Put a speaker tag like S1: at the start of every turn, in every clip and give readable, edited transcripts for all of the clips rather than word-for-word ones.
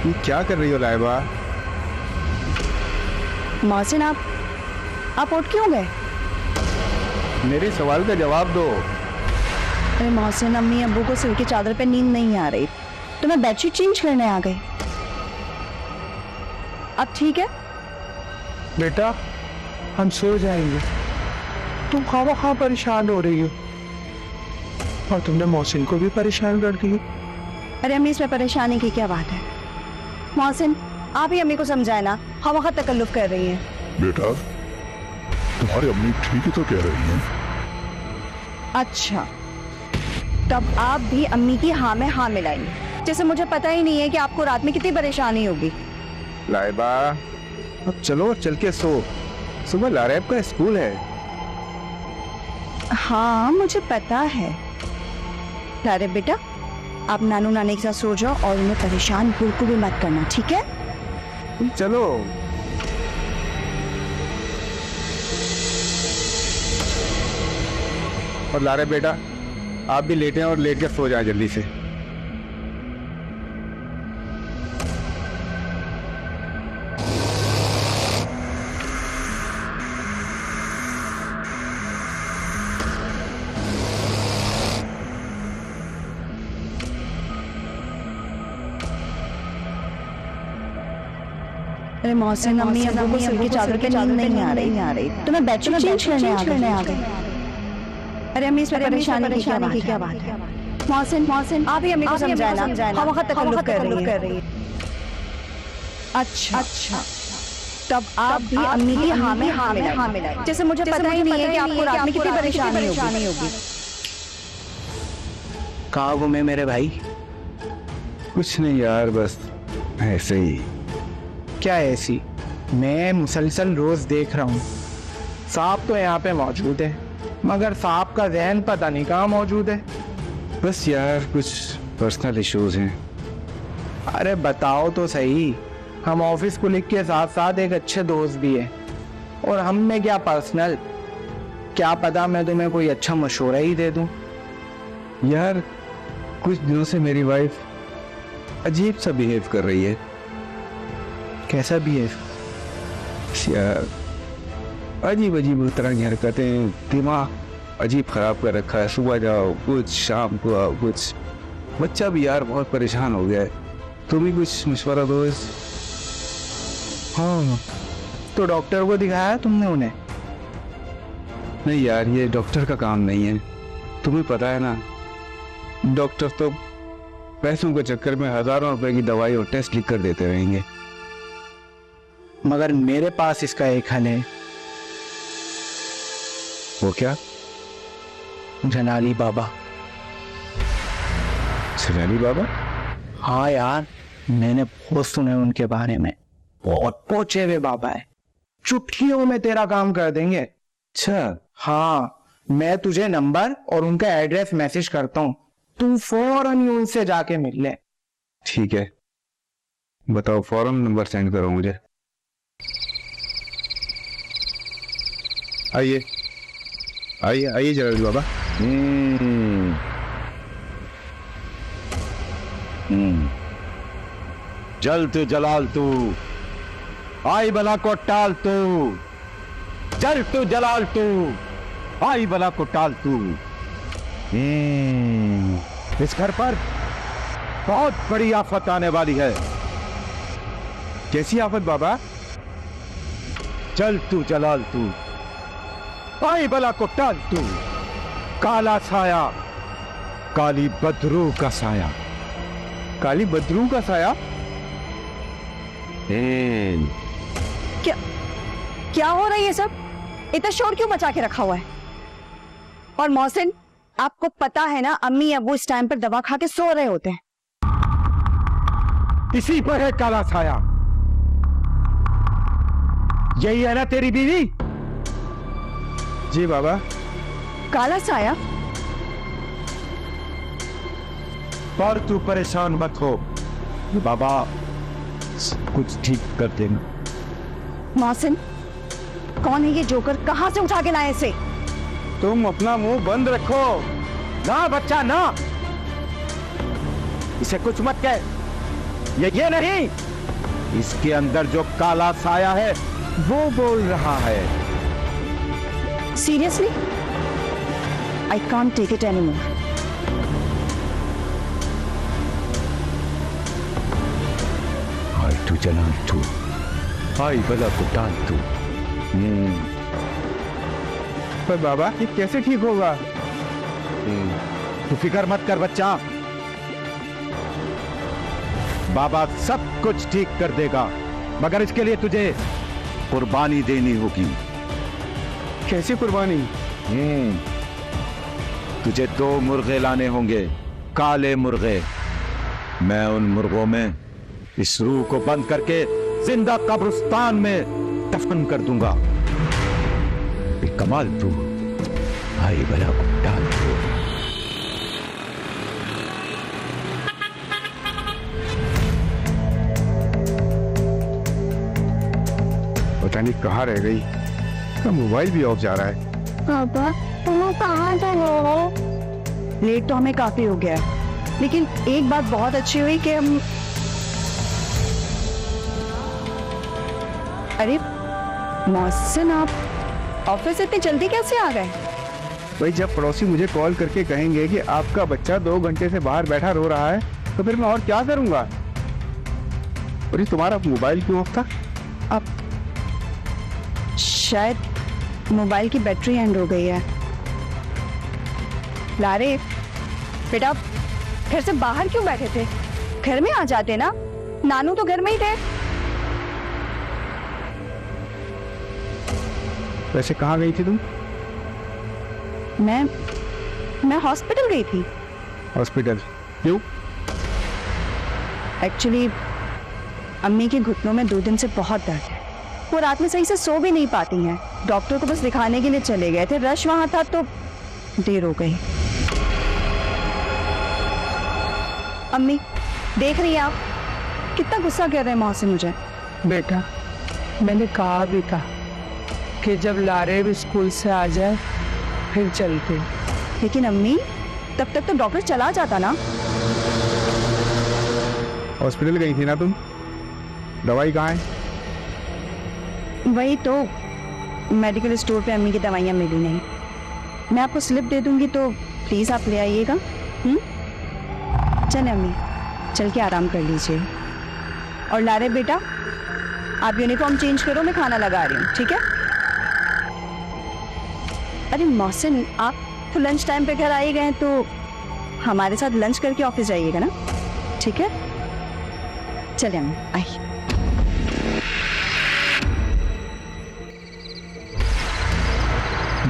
S1: ये क्या कर रही हो लाइबा?
S2: मोहसिन, आप उठ क्यों गए?
S1: मेरे सवाल का जवाब दो।
S2: अरे मोहसिन, अम्मी अब्बू को सिर की चादर पे नींद नहीं आ रही तो मैं बेडशीट चेंज करने आ गई। अब ठीक है?
S1: बेटा हम सो जाएंगे, तुम खावा परेशान हो रही हो और तुमने मोहसिन को भी परेशान कर दिया।
S2: अरे अम्मी, इसमें परेशानी की क्या बात है? मोहसिन, आप ही अम्मी को समझाए ना, हम वक्त तकल्लुफ कर रही हैं।
S3: बेटा तुम्हारी अम्मी ठीक ही तो कह रही हैं।
S2: अच्छा, तब आप भी अम्मी की हाँ में हाँ मिलाएंगे, जैसे मुझे पता ही नहीं है कि आपको रात में कितनी परेशानी होगी।
S1: लाइबा अब चलो, चल के सो, सुबह लारेब का स्कूल है।
S2: हाँ मुझे पता है। अरे बेटा, आप नानू नानी के साथ सो जाओ और उन्हें परेशान बिल्कुल भी मत करना, ठीक है?
S1: चलो। और लारे बेटा, आप भी लेटे हैं और लेट के सो जाए जल्दी से।
S2: अरे मोहसिन, अम्मी अब्बू को सिर की चादर पे नींद नहीं आ रही तो मैं बेडशीट चेंज करने आ गई। अरे अम्मी, इसमें परेशानी की क्या बात है? मोहसिन, आप ही अम्मी को समझाए ना, हम वक्त तकल्लुफ कर रही है। अच्छा, तब आप भी अम्मी की हाँ में हाँ मिलाएं, जैसे मुझे पता ही नहीं है कि आपको रात में कितनी परेशानी होगी।
S4: कहाँ घूमे मेरे भाई?
S1: कुछ नहीं यार, बस ऐसे ही।
S4: क्या ऐसी? मैं मुसलसल रोज देख रहा हूँ सांप तो यहाँ पे मौजूद है, मगर सांप का जहन पता नहीं कहाँ मौजूद है।
S1: बस यार कुछ पर्सनल इश्यूज हैं।
S4: अरे बताओ तो सही, हम ऑफिस को लिख के साथ साथ एक अच्छे दोस्त भी है, और हम में क्या पर्सनल, क्या पता मैं तुम्हें कोई अच्छा मशवरा ही दे दूं।
S1: यार कुछ दिनों से मेरी वाइफ अजीब सा बिहेव कर रही है।
S4: कैसा बिहेव?
S1: यार अजीब तरह की हरकतें, दिमाग अजीब खराब कर रखा है। सुबह जाओ कुछ, शाम को आओ कुछ। बच्चा भी यार बहुत परेशान हो गया है। तुम भी कुछ मशवरा दो।
S4: हाँ, तो डॉक्टर को दिखाया तुमने उन्हें?
S1: नहीं यार, ये डॉक्टर का काम नहीं है, तुम्हें पता है ना। डॉक्टर तो पैसों के चक्कर में हजारों रुपए की दवाई और टेस्ट लिख कर देते रहेंगे।
S4: मगर मेरे पास इसका एक हल है।
S1: वो क्या?
S4: जनाली बाबा।
S1: जनाली बाबा?
S4: हाँ यार, मैंने बहुत सुने उनके बारे में। बहुत पहुंचे हुए बाबा है, चुटकियों में तेरा काम कर देंगे।
S1: अच्छा।
S4: हाँ, मैं तुझे नंबर और उनका एड्रेस मैसेज करता हूँ, तू फौरन ही उनसे जाके मिल ले।
S1: ठीक है, बताओ, फौरन नंबर सेंड करो मुझे। आइए आइए आइए जनाली बाबा।
S5: जल तू जलाल तू, आई बला को टाल तू, जल तू जलाल तू, आई बला को टाल तू। इस घर पर बहुत बड़ी आफत आने वाली है।
S1: कैसी आफत बाबा?
S5: जल तू जलाल तू, आई बला को टाल तू। काला साया, काली बदरू का साया।
S1: काली बदरू का साया?
S2: क्या हो रहा है ये सब? इतना शोर क्यों मचा के रखा हुआ है? और मोहसिन, आपको पता है ना, अम्मी अब्बू इस टाइम पर दवा खा के सो रहे होते हैं।
S5: इसी पर है काला साया। यही है ना तेरी बीवी?
S1: जी बाबा।
S2: काला साया?
S5: पर तू परेशान मत हो, बाबा कुछ ठीक कर देंगे।
S2: मोहसिन, कौन है ये जोकर? कहां से उठा के लाए इसे?
S5: तुम अपना मुंह बंद रखो ना बच्चा, ना, इसे कुछ मत कह। ये नहीं, इसके अंदर जो काला साया है वो बोल रहा है।
S2: Seriously I can't take it any more.
S5: तू जलाल तू, आई बला कुटाल तू।
S1: पर बाबा ये कैसे ठीक होगा?
S5: तू फिक्र मत कर बच्चा, बाबा सब कुछ ठीक कर देगा, मगर इसके लिए तुझे कुर्बानी देनी होगी।
S1: कैसी कुर्बानी?
S5: तुझे 2 मुर्गे लाने होंगे, काले मुर्गे। मैं उन मुर्गों में इस रूह को बंद करके जिंदा कब्रिस्तान में दफन कर दूंगा। कमाल तू, आई बला कुटाल तू।
S1: पता नहीं कहाँ रह गई, तो मोबाइल भी ऑफ जा रहा है।
S2: पापा तुम कहाँ जा रहे हो? लेट तो हमें काफी हो गया है, लेकिन एक बात बहुत अच्छी हुई कि हम, अरे मोहसिन आप ऑफिस इतनी जल्दी कैसे आ गए?
S1: भाई जब पड़ोसी मुझे कॉल करके कहेंगे कि आपका बच्चा 2 घंटे से बाहर बैठा रो रहा है, तो फिर मैं और क्या करूंगा? और ये तुम्हारा मोबाइल क्यों ऑफ था?
S2: अब शायद मोबाइल की बैटरी एंड हो गई है। लारे बेटा घर से बाहर क्यों बैठे थे? घर में आ जाते ना, नानू तो घर में ही थे।
S1: वैसे कहाँ गई थी तुम?
S2: मैं हॉस्पिटल गई थी।
S1: हॉस्पिटल क्यों?
S2: एक्चुअली अम्मी के घुटनों में 2 दिन से बहुत दर्द है। वो रात में सही से सो भी नहीं पाती हैं। डॉक्टर को बस दिखाने के लिए चले गए थे, रश वहां था तो देर हो गई। अम्मी देख रही हैं आप, कितना गुस्सा कर रहे हैं मोहसिन मुझे।
S6: बेटा मैंने कहा भी था कि जब लारे भी स्कूल से आ जाए फिर चलते।
S2: लेकिन अम्मी तब तक तो डॉक्टर चला जाता ना।
S1: हॉस्पिटल गई थी ना तुम? दवाई कहाँ है?
S2: वही तो, मेडिकल स्टोर पे अम्मी की दवाइयाँ मिली नहीं। मैं आपको स्लिप दे दूंगी तो प्लीज आप ले आइएगा। चले अम्मी, चल के आराम कर लीजिए। और लारे बेटा आप यूनिफॉर्म चेंज करो, मैं खाना लगा रही हूँ, ठीक है? अरे मोहसिन आप तो लंच टाइम पे घर आए गए तो हमारे साथ लंच करके ऑफिस जाइएगा ना, ठीक है? चले अम्मी आई।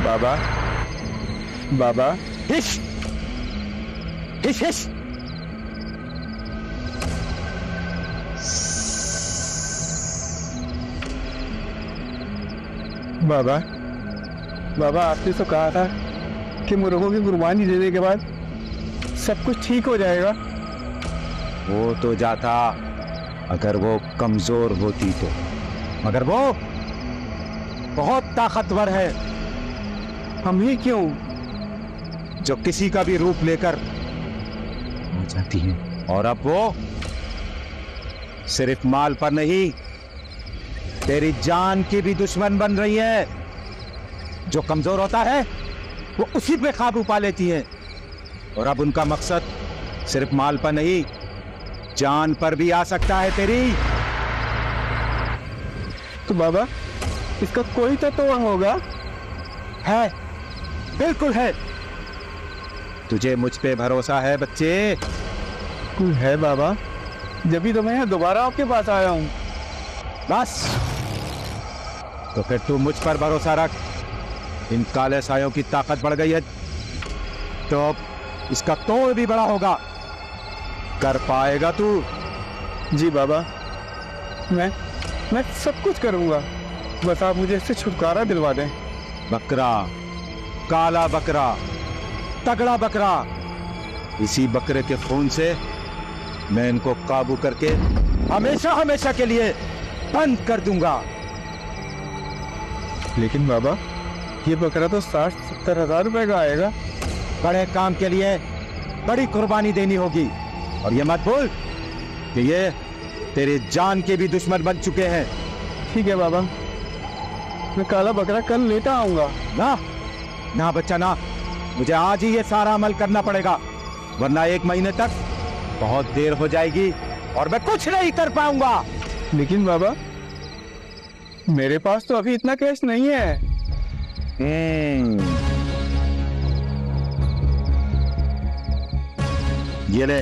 S1: बाबा बाबा
S5: हिश हिश हिश।
S1: बाबा बाबा आपने तो कहा था कि मुर्गों की कुर्बानी देने के बाद सब कुछ ठीक हो जाएगा।
S5: वो तो जाता अगर वो कमजोर होती तो, मगर वो बहुत ताकतवर है।
S1: हम ही क्यों?
S5: जो किसी का भी रूप लेकर आ जाती है। और अब वो सिर्फ माल पर नहीं, तेरी जान की भी दुश्मन बन रही है। जो कमजोर होता है वो उसी पे काबू पा लेती है। और अब उनका मकसद सिर्फ माल पर नहीं, जान पर भी आ सकता है तेरी।
S1: तो बाबा इसका कोई तो तोड़ होगा।
S5: है, बिल्कुल है। तुझे मुझ पे भरोसा है बच्चे?
S1: कोई है बाबा, जब भी तो मैं यहाँ दोबारा आपके पास आया हूँ।
S5: बस तो फिर तू मुझ पर भरोसा रख। इन काले सायों की ताकत बढ़ गई है तो अब इसका तोड़ भी बड़ा होगा। कर पाएगा तू?
S1: जी बाबा, मैं सब कुछ करूँगा, बस आप मुझे इससे छुटकारा दिलवा दें।
S5: बकरा, काला बकरा, तगड़ा बकरा, इसी बकरे के खून से मैं इनको काबू करके हमेशा हमेशा के लिए बंद कर दूंगा।
S1: लेकिन बाबा ये बकरा तो 60-70 हजार रुपए का आएगा।
S5: बड़े काम के लिए बड़ी कुर्बानी देनी होगी। और ये मत भूल कि ये तेरी जान के भी दुश्मन बन चुके हैं।
S1: ठीक है बाबा, मैं काला बकरा कल लेता आऊंगा।
S5: ना ना बच्चा ना, मुझे आज ही ये सारा अमल करना पड़ेगा, वरना 1 महीने तक बहुत देर हो जाएगी और मैं कुछ नहीं कर पाऊंगा।
S1: लेकिन बाबा, मेरे पास तो अभी इतना कैश नहीं है।
S5: ये ले,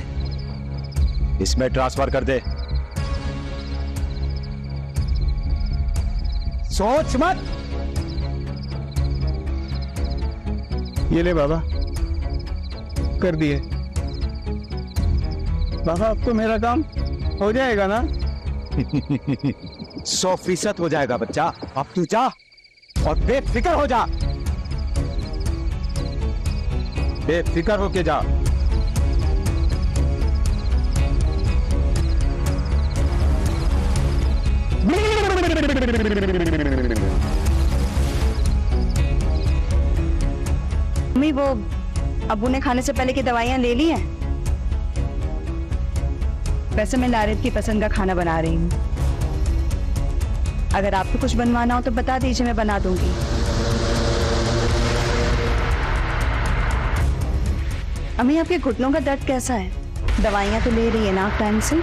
S5: इसमें ट्रांसफर कर दे। सोच मत।
S1: ये ले बाबा, कर दिए। बाबा, अब तो मेरा काम हो जाएगा ना?
S5: 100% हो जाएगा बच्चा। अब तू जा और बेफिक्र हो जा, बेफिक्र होके जा।
S2: मम्मी, वो अब्बू ने खाने से पहले की दवाइयाँ ले ली हैं? वैसे मैं लारिब की पसंद का खाना बना रही हूँ। अगर आपको कुछ बनवाना हो तो बता दीजिए, मैं बना दूंगी। अम्मी, आपके घुटनों का दर्द कैसा है? दवाइयाँ तो ले रही है ना आप टाइम से?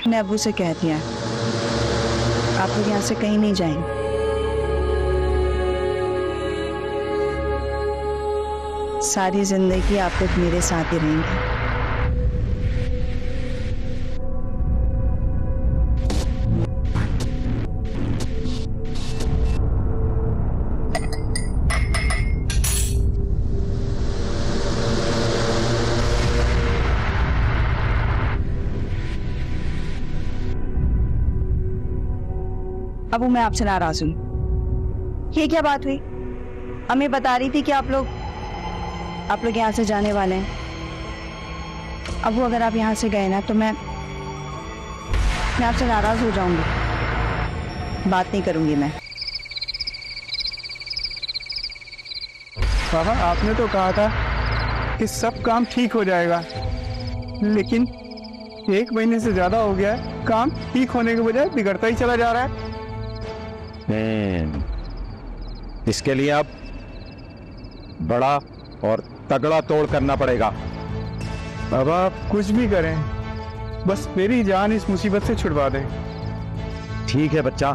S2: मैं अब्बू से कह दिया, आप लोग यहाँ से कहीं नहीं जाएंगे। सारी जिंदगी आप लोग मेरे साथ ही रहेंगे। अबू, मैं आपसे नाराज हूँ। ये क्या बात हुई? अम्मी बता रही थी कि आप लोग यहाँ से जाने वाले हैं। अबू, अगर आप यहाँ से गए ना तो मैं आपसे नाराज हो जाऊंगी, बात नहीं करूंगी मैं।
S1: बाबा, आपने तो कहा था कि सब काम ठीक हो जाएगा, लेकिन 1 महीने से ज्यादा हो गया है, काम ठीक होने के बजाय बिगड़ता ही चला जा रहा है।
S5: इसके लिए अब बड़ा और तगड़ा तोड़ करना पड़ेगा।
S1: बाबा, आप कुछ भी करें, बस मेरी जान इस मुसीबत से छुड़वा दें।
S5: ठीक है बच्चा,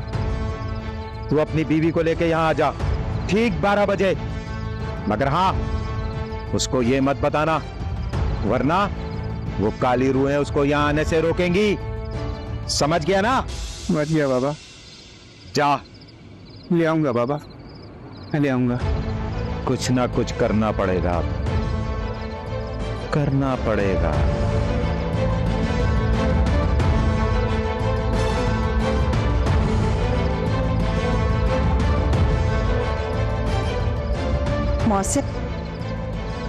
S5: तू अपनी बीवी को लेके यहाँ आ जा ठीक 12 बजे। मगर हाँ, उसको ये मत बताना, वरना वो काली रूहें उसको यहाँ आने से रोकेंगी। समझ गया ना?
S1: समझ गया बाबा।
S5: जा,
S1: ले आऊंगा बाबा, मैं ले आऊंगा।
S5: कुछ ना कुछ करना पड़ेगा, करना पड़ेगा।
S2: मौसिफ,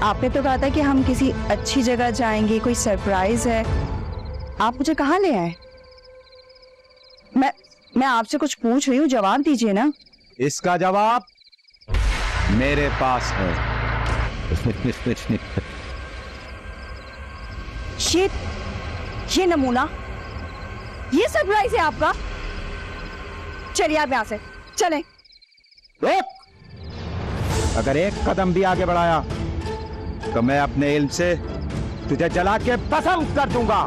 S2: आपने तो कहा था कि हम किसी अच्छी जगह जाएंगे, कोई सरप्राइज है। आप मुझे कहाँ ले आए? मैं आपसे कुछ पूछ रही हूँ, जवाब दीजिए ना।
S5: इसका जवाब मेरे पास है।
S2: ये नमूना, ये सरप्राइज है आपका? चलिए आप यहाँ से चलें।
S5: अगर एक कदम भी आगे बढ़ाया तो मैं अपने इल्म से तुझे जला के भस्म कर दूंगा।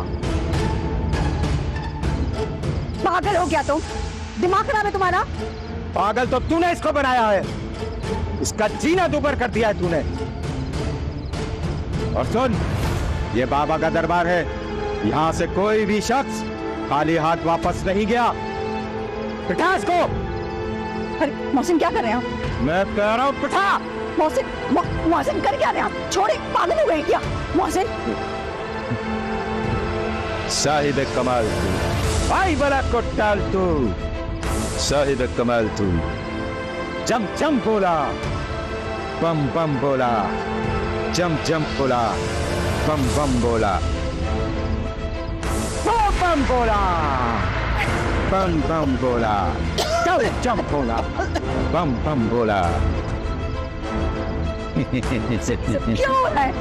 S2: पागल हो गया तुम? दिमाग खराब है तुम्हारा?
S5: पागल तो तूने इसको बनाया है, इसका जीना दुभर कर दिया है तूने। और सुन, ये बाबा का दरबार है, यहां से कोई भी शख्स खाली हाथ वापस नहीं गया। बिठा इसको।
S2: अरे मोहसिन, क्या कर रहे हैं आप?
S5: मैं कह रहा हूं बिठा।
S2: मोहसिन कर क्या रहे हैं आप? छोड़े, पागल हो गए क्या मोहसिन?
S5: साहिब कमाल तू, भाई बला को टाल तू, साहिब कमाल तू। जम जम बोला, बम बम बोला, जम जम बोला, बम बम बोला, बम बोला, बम बम बोला, जम जम बोला, बम बम बोला।
S2: क्या हो रहा है?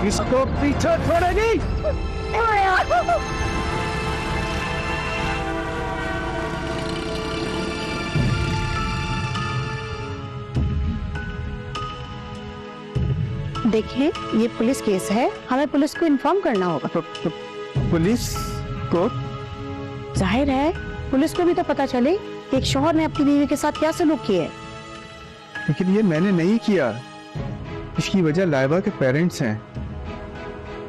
S1: इसको पीछे छोड़ेगी।
S2: देखिए, ये पुलिस केस है, हमें पुलिस को इन्फॉर्म करना होगा।
S1: पुलिस को?
S2: जाहिर है पुलिस को भी तो पता चले कि एक शौहर ने अपनी बीवी के साथ क्या सलूक किया है।
S1: लेकिन ये मैंने नहीं किया। इसकी वजह लाइबा के पेरेंट्स हैं,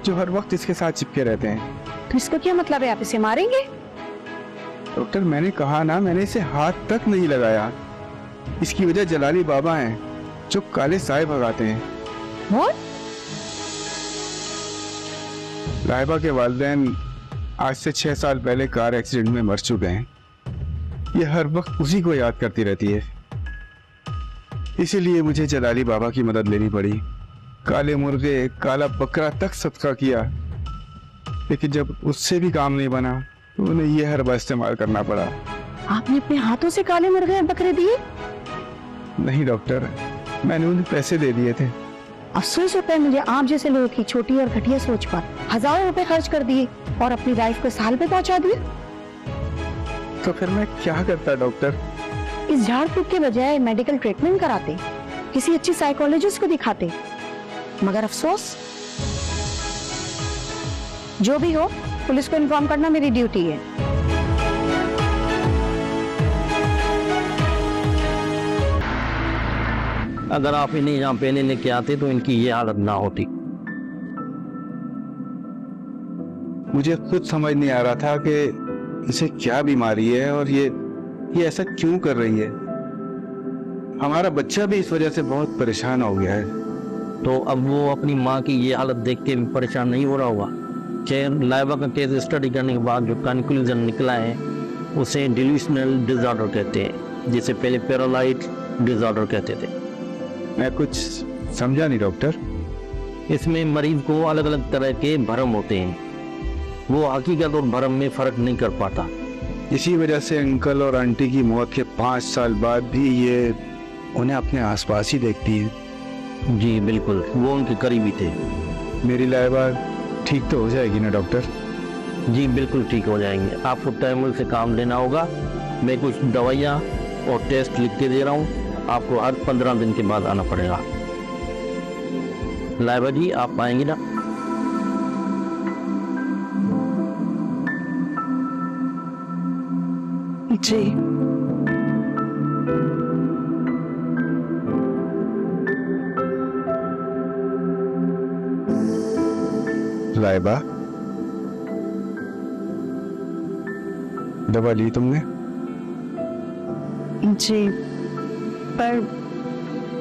S1: जो हर वक्त इसके साथ चिपके रहते हैं।
S2: तो इसका क्या मतलब है, आप इसे मारेंगे?
S1: डॉक्टर, मैंने कहा ना, मैंने इसे हाथ तक नहीं लगाया। इसकी वजह जलाली बाबा हैं, जो काले साए भगाते हैं।
S2: What?
S1: लाइबा के वालिदैन आज से 6 साल पहले कार एक्सीडेंट में मर चुके हैं। ये हर वक्त उसी को याद करती रहती है। इसीलिए मुझे जलाली बाबा की मदद लेनी पड़ी। काले मुर्गे, काला बकरा तक सदका किया, लेकिन जब उससे भी काम नहीं बना तो उन्हें ये हरबा इस्तेमाल करना पड़ा।
S2: आपने अपने हाथों से काले मुर्गे और बकरे दिए?
S1: नहीं डॉक्टर, मैंने उन्हें पैसे दे दिए थे।
S2: अफसोस होता है मुझे आप जैसे लोगों की छोटी और घटिया सोच पर। हजारों रुपए खर्च कर दिए और अपनी लाइफ को साल पे पहुंचा दिए।
S1: तो फिर मैं क्या करता डॉक्टर?
S2: इस झाड़ फूक के बजाय मेडिकल ट्रीटमेंट कराते, किसी अच्छी साइकोलॉजिस्ट को दिखाते। मगर अफसोस, जो भी हो, पुलिस को इन्फॉर्म करना मेरी ड्यूटी है।
S7: अगर आप इन्हें यहाँ पे लेके आते तो इनकी ये हालत ना होती।
S1: मुझे खुद समझ नहीं आ रहा था कि इसे क्या बीमारी है और ये ऐसा क्यों कर रही है। हमारा बच्चा भी इस वजह से बहुत परेशान हो गया है।
S7: तो अब वो अपनी माँ की ये हालत देख के भी परेशान नहीं हो रहा होगा। खैर, लाइबा का केस स्टडी करने के बाद जो कंक्लूजन निकला है उसे डिल्यूशनल डिसऑर्डर कहते हैं, जिसे पहले पैरालाइट डिसऑर्डर कहते थे।
S1: मैं कुछ समझा नहीं डॉक्टर।
S7: इसमें मरीज को अलग अलग तरह के भ्रम होते हैं। वो हकीकत और भ्रम में फर्क नहीं कर पाता।
S1: इसी वजह से अंकल और आंटी की मौत के 5 साल बाद भी ये उन्हें अपने आसपास ही देखती है।
S7: जी बिल्कुल, वो उनके करीबी थे।
S1: मेरी लाइबा ठीक तो हो जाएगी ना डॉक्टर?
S7: जी बिल्कुल ठीक हो जाएंगे। आपको तैमुल से काम लेना होगा। मैं कुछ दवाइयाँ और टेस्ट लिख के दे रहा हूँ, आपको हर 15 दिन के बाद आना पड़ेगा। लाइबा जी, आप आएंगी ना?
S2: जी।
S1: लाइबा, दवा ली तुमने?
S2: जी, पर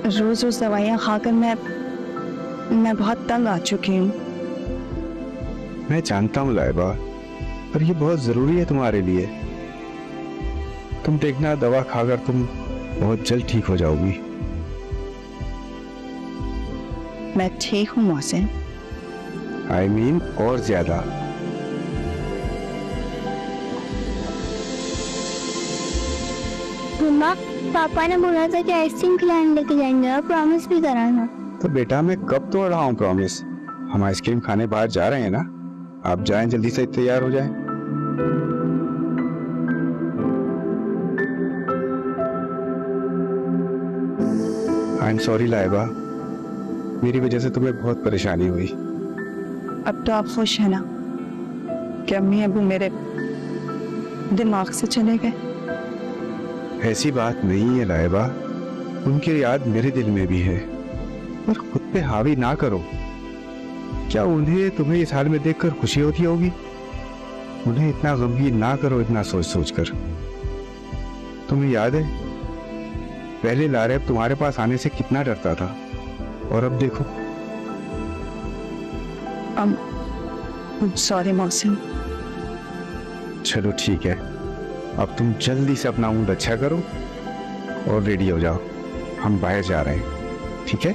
S2: रोज रोज दवाइयाँ खाकर मैं बहुत तंग आ चुकी हूँ।
S1: मैं जानता हूँ लाइबा, पर ये बहुत जरूरी है तुम्हारे लिए। तुम देखना, दवा खाकर तुम बहुत जल्द ठीक हो जाओगी।
S2: मैं ठीक हूँ मोहसिन।
S1: I mean, और ज्यादा।
S8: मम्मा, पापा ने बोला था कि आइसक्रीम खिलाने लेके जाएंगे और प्रॉमिस भी कराना।
S1: तो बेटा, मैं कब तोड़ रहा हूँ प्रॉमिस? हम आइसक्रीम खाने बाहर जा रहे हैं ना। आप जाएं, जल्दी से तैयार हो जाएं। आई एम सॉरी लाइबा, मेरी वजह से तुम्हें बहुत परेशानी हुई।
S2: अब तो आप खुश है ना कि अम्मी अबू मेरे दिमाग से चले गए?
S1: ऐसी बात नहीं है लाइबा, उनकी याद मेरे दिल में भी है। पर खुद पे हावी ना करो। क्या उन्हें तुम्हें इस हाल में देखकर खुशी होती होगी? उन्हें इतना गमगीन ना करो, इतना सोच सोच कर। तुम्हें याद है पहले लारेब तुम्हारे पास आने से कितना डरता था, और अब देखो।
S2: सॉरी मोहसिन।
S1: चलो ठीक है, अब तुम जल्दी से अपना मूड अच्छा करो और रेडी हो जाओ। हम बाहर जा रहे हैं, ठीक है?